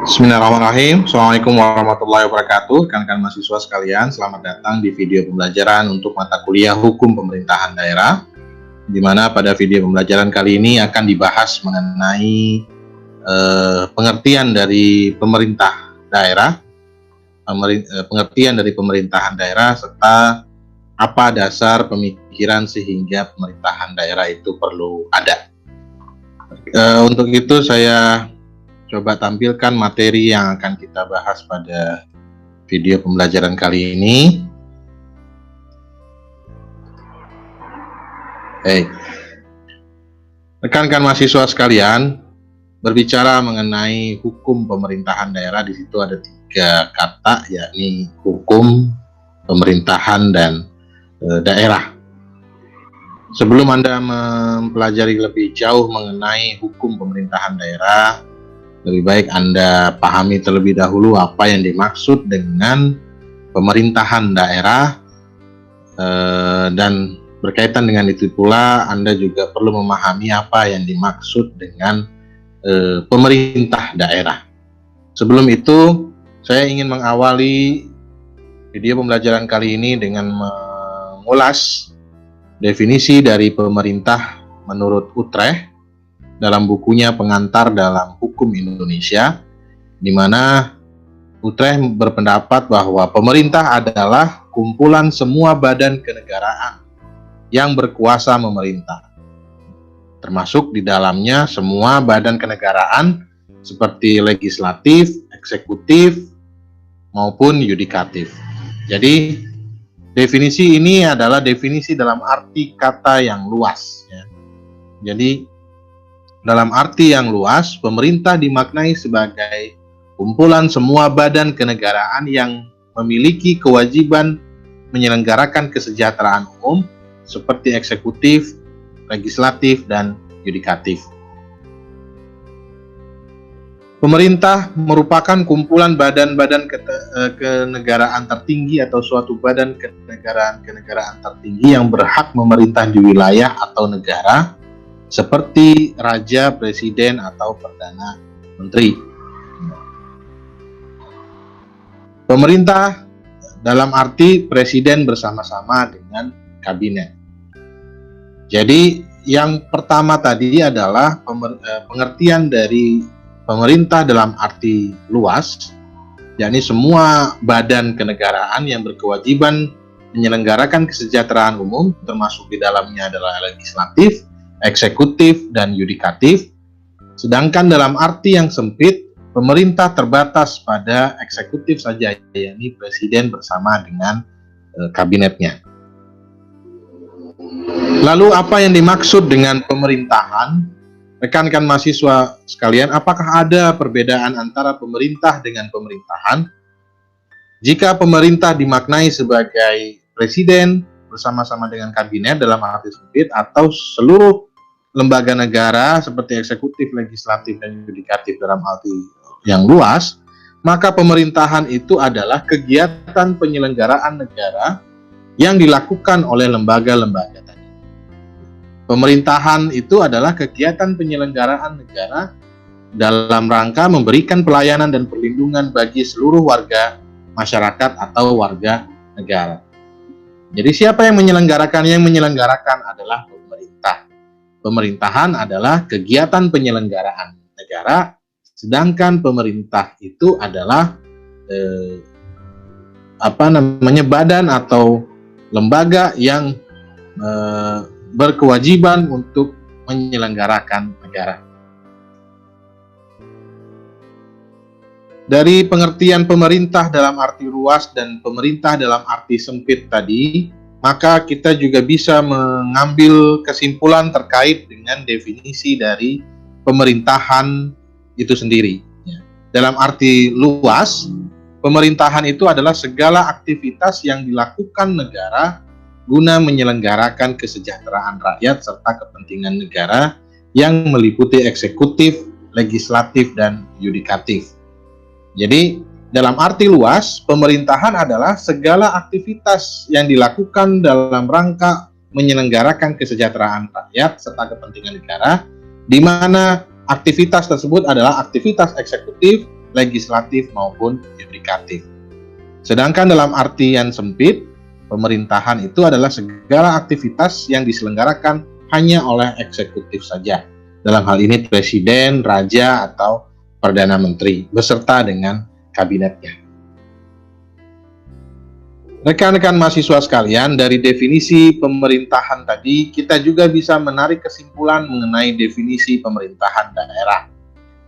Bismillahirrahmanirrahim. Assalamualaikum warahmatullahi wabarakatuh. Rekan-rekan mahasiswa sekalian, selamat datang di video pembelajaran untuk mata kuliah Hukum Pemerintahan Daerah, di mana pada video pembelajaran kali ini akan dibahas mengenai pengertian dari pemerintah daerah, pengertian dari pemerintahan daerah, serta apa dasar pemikiran sehingga pemerintahan daerah itu perlu ada. Untuk itu saya coba tampilkan materi yang akan kita bahas pada video pembelajaran kali ini. Rekan-rekan mahasiswa sekalian, berbicara mengenai hukum pemerintahan daerah, di situ ada 3 kata, yakni hukum, pemerintahan, dan daerah. Sebelum Anda mempelajari lebih jauh mengenai hukum pemerintahan daerah, lebih baik Anda pahami terlebih dahulu apa yang dimaksud dengan pemerintahan daerah, dan berkaitan dengan itu pula Anda juga perlu memahami apa yang dimaksud dengan pemerintah daerah. Sebelum itu, saya ingin mengawali video pembelajaran kali ini dengan mengulas definisi dari pemerintah menurut Utrecht dalam bukunya Pengantar dalam Hukum Indonesia, di mana Utrecht berpendapat bahwa pemerintah adalah kumpulan semua badan kenegaraan yang berkuasa memerintah, termasuk di dalamnya semua badan kenegaraan seperti legislatif, eksekutif, maupun yudikatif. Jadi definisi ini adalah definisi dalam arti kata yang luas, ya. Jadi dalam arti yang luas, pemerintah dimaknai sebagai kumpulan semua badan kenegaraan yang memiliki kewajiban menyelenggarakan kesejahteraan umum seperti eksekutif, legislatif, dan yudikatif. Pemerintah merupakan kumpulan badan-badan kenegaraan tertinggi atau suatu badan kenegaraan tertinggi yang berhak memerintah di wilayah atau negara seperti raja, presiden, atau perdana menteri. Pemerintah dalam arti presiden bersama-sama dengan kabinet. Jadi yang pertama tadi adalah pengertian dari pemerintah dalam arti luas, yakni semua badan kenegaraan yang berkewajiban menyelenggarakan kesejahteraan umum, termasuk di dalamnya adalah legislatif, eksekutif, dan yudikatif. Sedangkan dalam arti yang sempit, pemerintah terbatas pada eksekutif saja, yakni presiden bersama dengan kabinetnya. Lalu apa yang dimaksud dengan pemerintahan? Rekan-rekan mahasiswa sekalian, apakah ada perbedaan antara pemerintah dengan pemerintahan? Jika pemerintah dimaknai sebagai presiden bersama-sama dengan kabinet dalam arti sempit, atau seluruh lembaga negara seperti eksekutif, legislatif, dan yudikatif dalam arti yang luas, maka pemerintahan itu adalah kegiatan penyelenggaraan negara yang dilakukan oleh lembaga-lembaga tadi. Pemerintahan itu adalah kegiatan penyelenggaraan negara dalam rangka memberikan pelayanan dan perlindungan bagi seluruh warga masyarakat atau warga negara. Jadi siapa yang menyelenggarakan? Yang menyelenggarakan adalah pemerintah. Pemerintahan adalah kegiatan penyelenggaraan negara, sedangkan pemerintah itu adalah badan atau lembaga yang berkewajiban untuk menyelenggarakan negara. Dari pengertian pemerintah dalam arti luas dan pemerintah dalam arti sempit tadi, maka kita juga bisa mengambil kesimpulan terkait dengan definisi dari pemerintahan itu sendiri. Dalam arti luas, pemerintahan itu adalah segala aktivitas yang dilakukan negara guna menyelenggarakan kesejahteraan rakyat serta kepentingan negara yang meliputi eksekutif, legislatif, dan yudikatif. Jadi, dalam arti luas, pemerintahan adalah segala aktivitas yang dilakukan dalam rangka menyelenggarakan kesejahteraan rakyat serta kepentingan negara, di mana aktivitas tersebut adalah aktivitas eksekutif, legislatif maupun yudikatif. Sedangkan dalam artian sempit, pemerintahan itu adalah segala aktivitas yang diselenggarakan hanya oleh eksekutif saja. Dalam hal ini presiden, raja, atau perdana menteri beserta dengan kabinetnya. Rekan-rekan mahasiswa sekalian, dari definisi pemerintahan tadi, kita juga bisa menarik kesimpulan mengenai definisi pemerintahan daerah.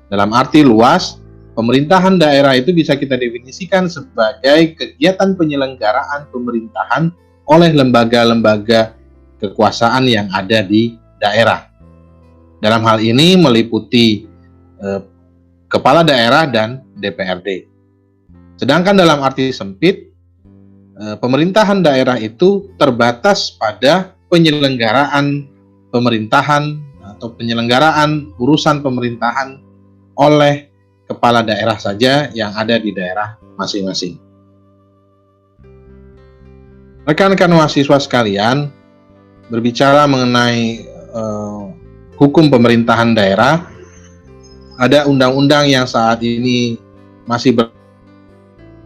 Dalam arti luas, pemerintahan daerah itu bisa kita definisikan sebagai kegiatan penyelenggaraan pemerintahan oleh lembaga-lembaga kekuasaan yang ada di daerah. Dalam hal ini meliputi kepala daerah dan DPRD. Sedangkan dalam arti sempit, pemerintahan daerah itu terbatas pada penyelenggaraan pemerintahan atau penyelenggaraan urusan pemerintahan oleh kepala daerah saja yang ada di daerah masing-masing. Rekan-rekan mahasiswa sekalian, berbicara mengenai hukum pemerintahan daerah, ada undang-undang yang saat ini masih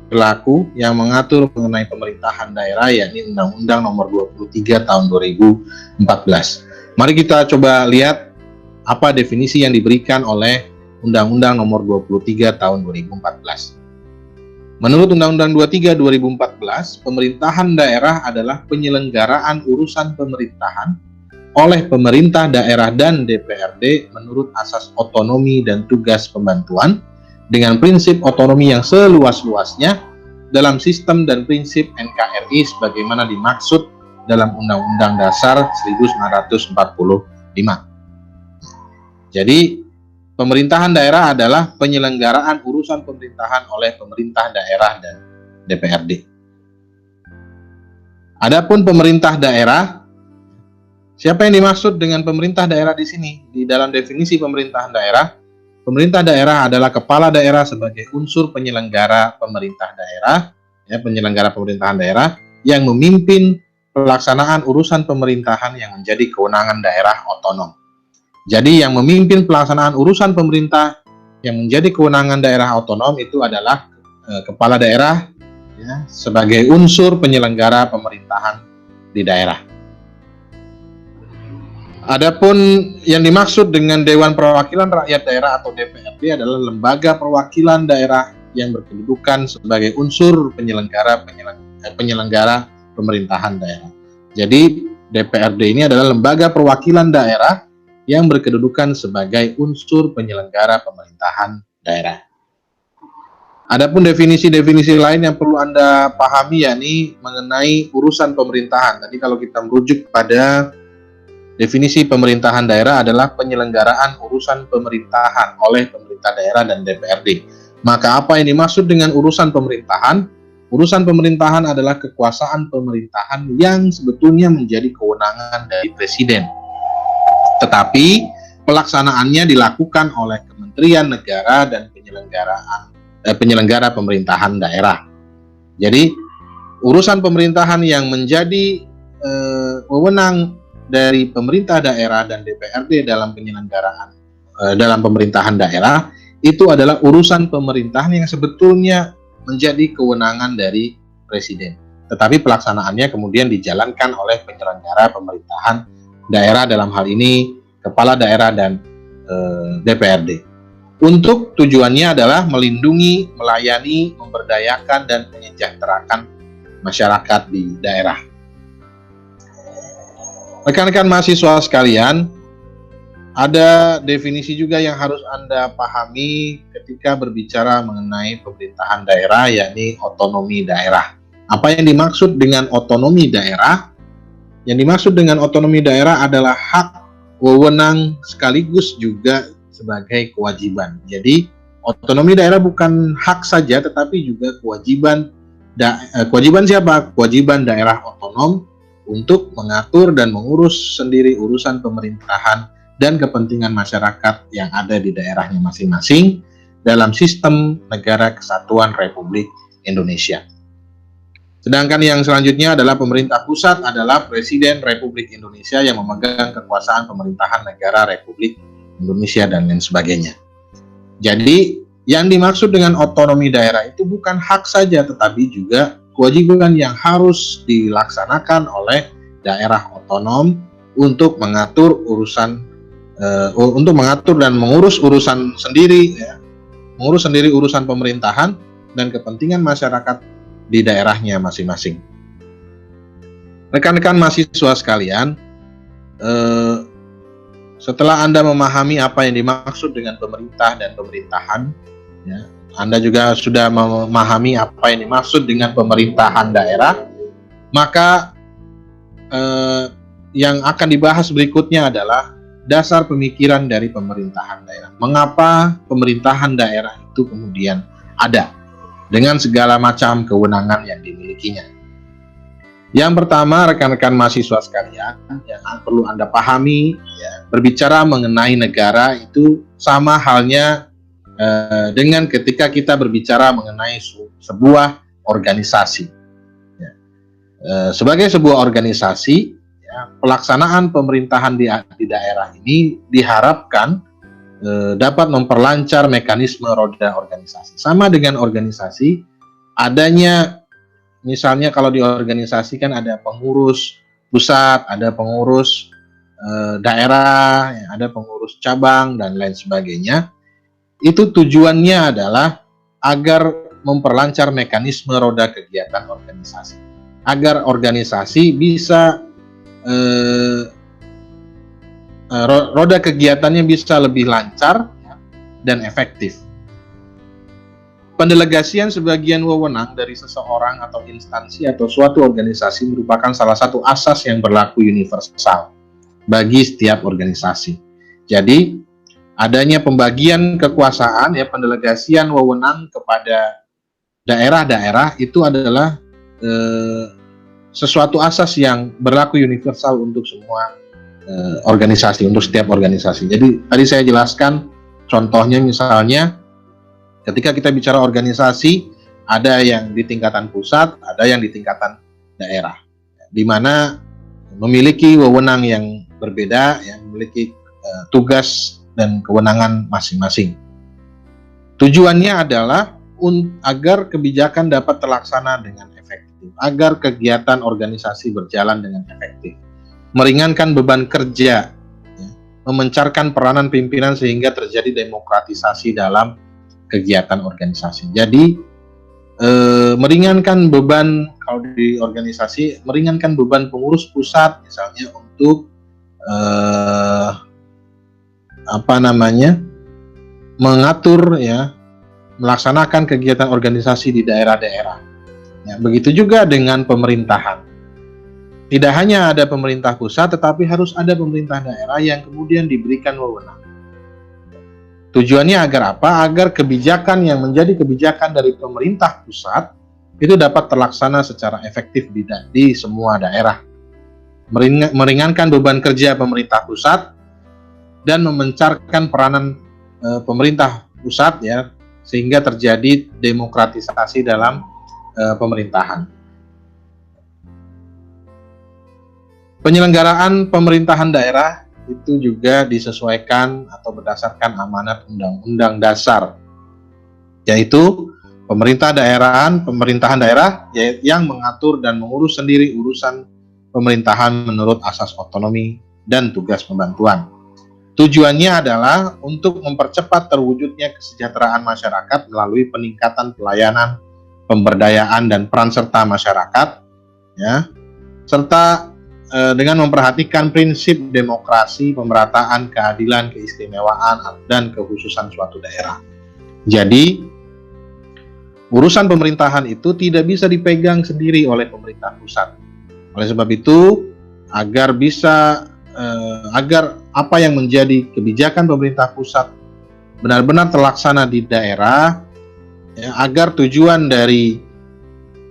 berlaku yang mengatur mengenai pemerintahan daerah, yakni Undang-Undang Nomor 23 Tahun 2014. Mari kita coba lihat apa definisi yang diberikan oleh Undang-Undang Nomor 23 Tahun 2014. Menurut Undang-Undang 23 2014, pemerintahan daerah adalah penyelenggaraan urusan pemerintahan oleh pemerintah daerah dan DPRD menurut asas otonomi dan tugas pembantuan dengan prinsip otonomi yang seluas-luasnya dalam sistem dan prinsip NKRI sebagaimana dimaksud dalam Undang-Undang Dasar 1945. Jadi, pemerintahan daerah adalah penyelenggaraan urusan pemerintahan oleh pemerintah daerah dan DPRD. Adapun pemerintah daerah, siapa yang dimaksud dengan pemerintah daerah di sini? Di dalam definisi pemerintahan daerah adalah kepala daerah sebagai unsur penyelenggara pemerintah daerah, penyelenggara pemerintahan daerah yang memimpin pelaksanaan urusan pemerintahan yang menjadi kewenangan daerah otonom. Jadi yang memimpin pelaksanaan urusan pemerintah yang menjadi kewenangan daerah otonom itu adalah kepala daerah sebagai unsur penyelenggara pemerintahan di daerah. Adapun yang dimaksud dengan Dewan Perwakilan Rakyat Daerah atau DPRD adalah lembaga perwakilan daerah yang berkedudukan sebagai unsur penyelenggara pemerintahan daerah. Jadi DPRD ini adalah lembaga perwakilan daerah yang berkedudukan sebagai unsur penyelenggara pemerintahan daerah. Adapun definisi-definisi lain yang perlu Anda pahami yakni mengenai urusan pemerintahan. Tadi kalau kita merujuk pada definisi pemerintahan daerah adalah penyelenggaraan urusan pemerintahan oleh pemerintah daerah dan DPRD. Maka apa yang dimaksud dengan urusan pemerintahan? Urusan pemerintahan adalah kekuasaan pemerintahan yang sebetulnya menjadi kewenangan dari presiden. Tetapi pelaksanaannya dilakukan oleh Kementerian Negara dan penyelenggara pemerintahan daerah. Jadi urusan pemerintahan yang menjadi wewenang dari pemerintah daerah dan DPRD dalam penyelenggaraan dalam pemerintahan daerah itu adalah urusan pemerintahan yang sebetulnya menjadi kewenangan dari presiden. Tetapi pelaksanaannya kemudian dijalankan oleh penyelenggara pemerintahan daerah, dalam hal ini kepala daerah dan DPRD. Untuk tujuannya adalah melindungi, melayani, memberdayakan dan menyejahterakan masyarakat di daerah. Rekan-rekan mahasiswa sekalian, ada definisi juga yang harus Anda pahami ketika berbicara mengenai pemerintahan daerah, yakni otonomi daerah. Apa yang dimaksud dengan otonomi daerah? Yang dimaksud dengan otonomi daerah adalah hak, wewenang, sekaligus juga sebagai kewajiban. Jadi, otonomi daerah bukan hak saja, tetapi juga kewajiban. Kewajiban siapa? Kewajiban daerah otonom untuk mengatur dan mengurus sendiri urusan pemerintahan dan kepentingan masyarakat yang ada di daerahnya masing-masing dalam sistem negara kesatuan Republik Indonesia. Sedangkan yang selanjutnya adalah pemerintah pusat adalah Presiden Republik Indonesia yang memegang kekuasaan pemerintahan negara Republik Indonesia dan lain sebagainya. Jadi Yang dimaksud dengan otonomi daerah itu bukan hak saja, tetapi juga kewajiban yang harus dilaksanakan oleh daerah otonom untuk mengatur dan mengurus urusan sendiri, ya, mengurus sendiri urusan pemerintahan dan kepentingan masyarakat di daerahnya masing-masing. Rekan-rekan mahasiswa sekalian, setelah Anda memahami apa yang dimaksud dengan pemerintah dan pemerintahan, ya, Anda juga sudah memahami apa yang dimaksud dengan pemerintahan daerah, maka yang akan dibahas berikutnya adalah dasar pemikiran dari pemerintahan daerah. Mengapa pemerintahan daerah itu kemudian ada dengan segala macam kewenangan yang dimilikinya. Yang pertama, rekan-rekan mahasiswa sekalian, yang perlu Anda pahami, ya, berbicara mengenai negara itu sama halnya dengan ketika kita berbicara mengenai sebuah organisasi. Ya. Sebagai sebuah organisasi, ya, pelaksanaan pemerintahan di daerah ini diharapkan dapat memperlancar mekanisme roda organisasi. Sama dengan organisasi, adanya misalnya kalau di organisasi kan ada pengurus pusat, ada pengurus daerah, ada pengurus cabang, dan lain sebagainya. Itu tujuannya adalah agar memperlancar mekanisme roda kegiatan organisasi. Agar organisasi bisa roda kegiatannya bisa lebih lancar dan efektif. Pendelegasian sebagian wewenang dari seseorang atau instansi atau suatu organisasi merupakan salah satu asas yang berlaku universal bagi setiap organisasi. Jadi, adanya pembagian kekuasaan, ya, pendelegasian wewenang kepada daerah-daerah itu adalah sesuatu asas yang berlaku universal untuk semua organisasi, untuk setiap organisasi. Jadi, tadi saya jelaskan contohnya, misalnya ketika kita bicara organisasi, ada yang di tingkatan pusat, ada yang di tingkatan daerah, di mana memiliki wewenang yang berbeda, yang memiliki tugas dan kewenangan masing-masing. Tujuannya adalah agar kebijakan dapat terlaksana dengan efektif, agar kegiatan organisasi berjalan dengan efektif, meringankan beban kerja, ya, memencarkan peranan pimpinan sehingga terjadi demokratisasi dalam kegiatan organisasi. Jadi meringankan beban, kalau di organisasi, meringankan beban pengurus pusat misalnya untuk mengatur, ya, melaksanakan kegiatan organisasi di daerah-daerah. Ya, begitu juga dengan pemerintahan. Tidak hanya ada pemerintah pusat, tetapi harus ada pemerintah daerah yang kemudian diberikan wewenang. Tujuannya agar apa? Agar kebijakan yang menjadi kebijakan dari pemerintah pusat itu dapat terlaksana secara efektif di semua daerah. Meringankan beban kerja pemerintah pusat dan memencarkan peranan pemerintah pusat, ya, sehingga terjadi demokratisasi dalam pemerintahan. Penyelenggaraan pemerintahan daerah itu juga disesuaikan atau berdasarkan amanat Undang-Undang Dasar, yaitu pemerintahan daerah yang mengatur dan mengurus sendiri urusan pemerintahan menurut asas otonomi dan tugas pembantuan. Tujuannya adalah untuk mempercepat terwujudnya kesejahteraan masyarakat melalui peningkatan pelayanan, pemberdayaan, dan peran serta masyarakat, ya, serta dengan memperhatikan prinsip demokrasi, pemerataan, keadilan, keistimewaan, dan kekhususan suatu daerah. Jadi, urusan pemerintahan itu tidak bisa dipegang sendiri oleh pemerintah pusat. Oleh sebab itu, agar apa yang menjadi kebijakan pemerintah pusat benar-benar terlaksana di daerah, ya, agar tujuan dari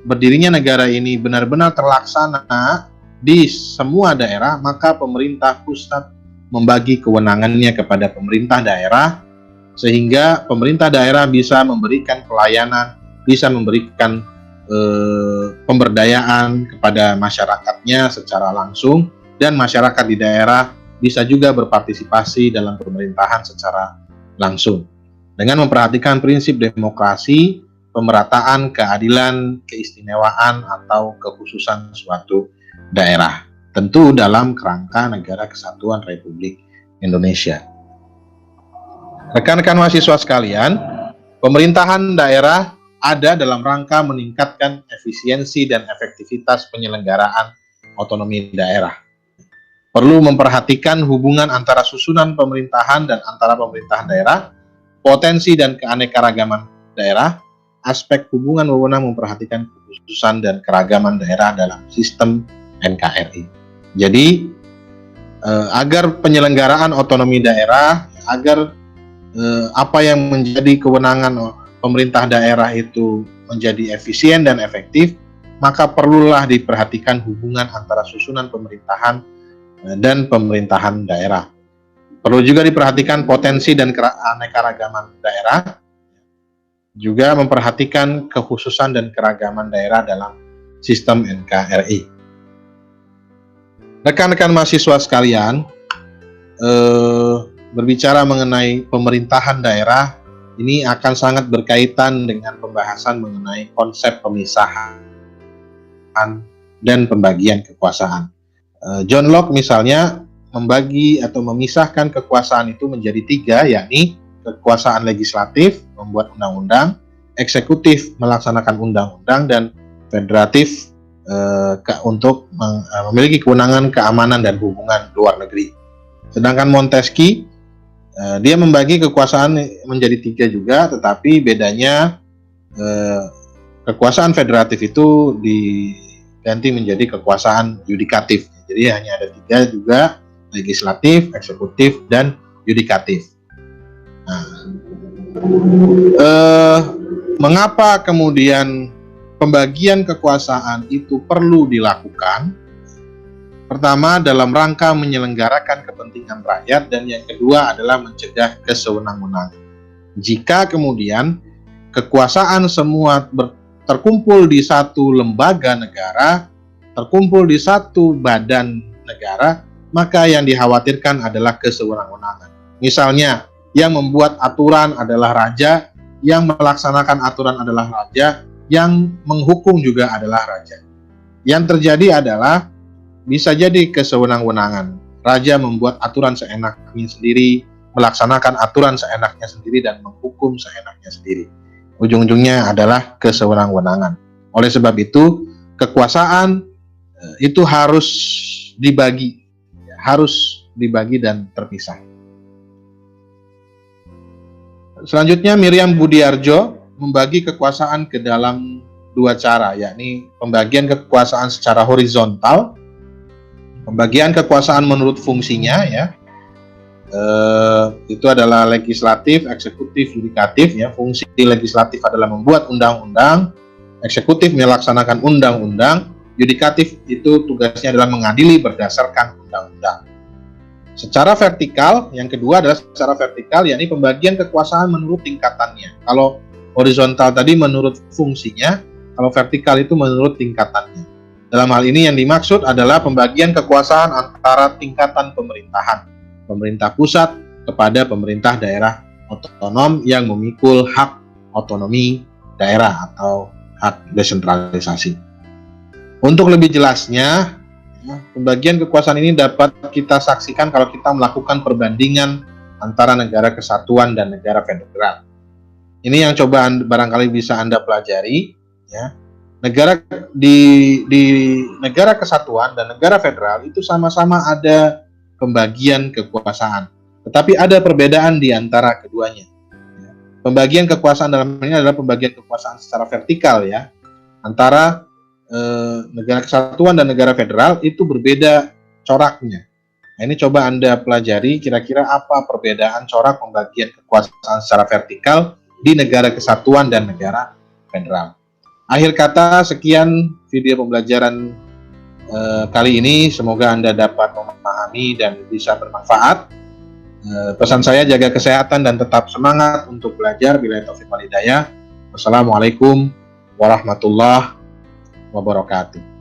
berdirinya negara ini benar-benar terlaksana di semua daerah, maka pemerintah pusat membagi kewenangannya kepada pemerintah daerah, sehingga pemerintah daerah bisa memberikan pelayanan, bisa memberikan pemberdayaan kepada masyarakatnya secara langsung, dan masyarakat di daerah bisa juga berpartisipasi dalam pemerintahan secara langsung. dengan memperhatikan prinsip demokrasi, pemerataan, keadilan, keistimewaan, atau kekhususan suatu daerah. Tentu dalam kerangka Negara Kesatuan Republik Indonesia. Rekan-rekan mahasiswa sekalian, pemerintahan daerah ada dalam rangka meningkatkan efisiensi dan efektivitas penyelenggaraan otonomi daerah. Perlu memperhatikan hubungan antara susunan pemerintahan dan antara pemerintahan daerah, potensi dan keanekaragaman daerah, aspek hubungan wewenang memperhatikan kekhususan dan keragaman daerah dalam sistem NKRI. Jadi, agar penyelenggaraan otonomi daerah, agar apa yang menjadi kewenangan pemerintah daerah itu menjadi efisien dan efektif, maka perlulah diperhatikan hubungan antara susunan pemerintahan dan pemerintahan daerah. Perlu juga diperhatikan potensi dan keanekaragaman daerah, juga memperhatikan kekhususan dan keragaman daerah dalam sistem NKRI. Rekan-rekan mahasiswa sekalian, berbicara mengenai pemerintahan daerah, ini akan sangat berkaitan dengan pembahasan mengenai konsep pemisahan dan pembagian kekuasaan. John Locke misalnya membagi atau memisahkan kekuasaan itu menjadi 3, yakni kekuasaan legislatif membuat undang-undang, eksekutif melaksanakan undang-undang, dan federatif untuk memiliki kewenangan keamanan dan hubungan luar negeri. Sedangkan Montesquieu dia membagi kekuasaan menjadi 3 juga, tetapi bedanya kekuasaan federatif itu diganti menjadi kekuasaan yudikatif. Jadi hanya ada 3 juga, legislatif, eksekutif, dan yudikatif. Nah, mengapa kemudian pembagian kekuasaan itu perlu dilakukan? Pertama, dalam rangka menyelenggarakan kepentingan rakyat, dan yang kedua adalah mencegah kesewenang-wenangan. Jika kemudian kekuasaan semua terkumpul di satu lembaga negara, terkumpul di satu badan negara, maka yang dikhawatirkan adalah kesewenang-wenangan. Misalnya, yang membuat aturan adalah raja, yang melaksanakan aturan adalah raja, yang menghukum juga adalah raja. Yang terjadi adalah bisa jadi kesewenang-wenangan. Raja membuat aturan seenaknya sendiri, melaksanakan aturan seenaknya sendiri, dan menghukum seenaknya sendiri. Ujung-ujungnya adalah kesewenang-wenangan. Oleh sebab itu, kekuasaan itu harus dibagi dan terpisah. Selanjutnya, Miriam Budiarjo membagi kekuasaan ke dalam 2 cara, yakni pembagian kekuasaan secara horizontal, pembagian kekuasaan menurut fungsinya, ya. Itu adalah legislatif, eksekutif, yudikatif, ya. Fungsi legislatif adalah membuat undang-undang, eksekutif melaksanakan undang-undang, yudikatif itu tugasnya adalah mengadili berdasarkan undang-undang. Secara vertikal, yang kedua adalah secara vertikal, yakni pembagian kekuasaan menurut tingkatannya. Kalau horizontal tadi menurut fungsinya, kalau vertikal itu menurut tingkatannya. Dalam hal ini yang dimaksud adalah pembagian kekuasaan antara tingkatan pemerintahan, pemerintah pusat kepada pemerintah daerah otonom yang memikul hak otonomi daerah atau hak desentralisasi. Untuk lebih jelasnya, pembagian kekuasaan ini dapat kita saksikan kalau kita melakukan perbandingan antara negara kesatuan dan negara federal. Ini yang coba barangkali bisa Anda pelajari, ya. Negara di negara kesatuan dan negara federal itu sama-sama ada pembagian kekuasaan, tetapi ada perbedaan di antara keduanya. Pembagian kekuasaan dalam ini adalah pembagian kekuasaan secara vertikal, ya, antara negara kesatuan dan negara federal itu berbeda coraknya. Nah, ini coba Anda pelajari kira-kira apa perbedaan corak pembagian kekuasaan secara vertikal di negara kesatuan dan negara federal. Akhir kata, sekian video pembelajaran kali ini. Semoga Anda dapat memahami dan bisa bermanfaat. Pesan saya, jaga kesehatan dan tetap semangat untuk belajar. Billahi taufiq wal hidayah. Wassalamualaikum warahmatullahi wabarakatuh.